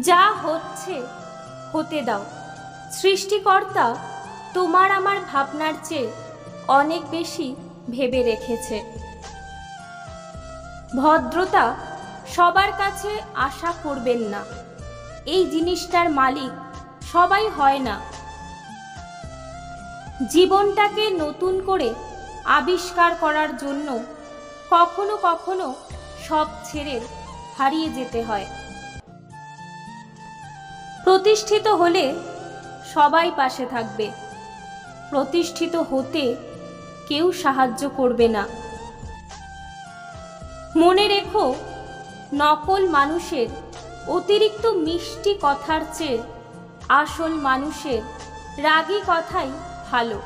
যা হচ্ছে হতে দাও। সৃষ্টিকর্তা তোমার আমার ভাবনার চেয়ে অনেক বেশি ভেবে রেখেছে। ভদ্রতা সবার কাছে আশা করবেন না, এই জিনিসটার মালিক সবাই হয় না। জীবনটাকে নতুন করে আবিষ্কার করার জন্য কখনো কখনো সব ছেড়ে হারিয়ে যেতে হয়। প্রতিষ্ঠিত হলে সবাই পাশে থাকবে, প্রতিষ্ঠিত হতে কেউ সাহায্য করবে না। মনে রেখো, নকল মানুষের অতিরিক্ত মিষ্টি কথার চেয়ে আসল মানুষের রাগী কথাই ভালো।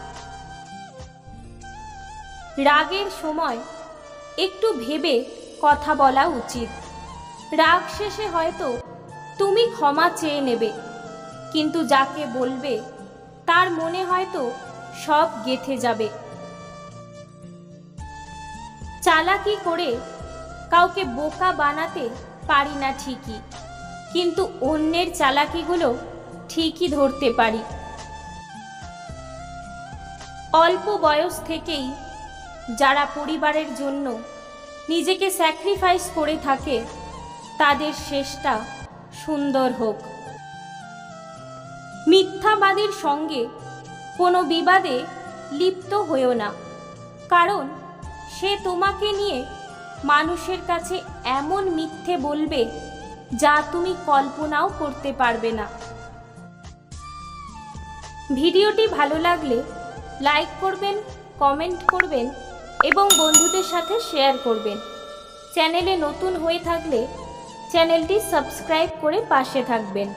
রাগের সময় একটু ভেবে কথা বলা উচিত। রাগ শেষে হয়তো তুমি ক্ষমা চেয়ে নেবে, কিন্তু যাকে বলবে তার মনে হয়তো সব গেঁথে যাবে। চালাকি করে কাউকে বোকা বানাতে পারি না ঠিকই, কিন্তু অন্যের চালাকিগুলো ঠিকই ধরতে পারি। অল্প বয়স থেকেই যারা পরিবারের জন্য নিজেকে স্যাক্রিফাইস করে থাকে তাদের শেষটা সুন্দর হোক। মিথ্যাবাদীর সঙ্গে কোনো বিবাদে লিপ্ত হয়েও না, কারণ সে তোমাকে নিয়ে মানুষের কাছে এমন মিথ্যে বলবে যা তুমি কল্পনাও করতে পারবে না। ভিডিওটি ভালো লাগলে লাইক করবেন, কমেন্ট করবেন এবং বন্ধুদের সাথে শেয়ার করবেন। চ্যানেলে নতুন হয়ে থাকলে চ্যানেলটি সাবস্ক্রাইব করে পাশে থাকবেন।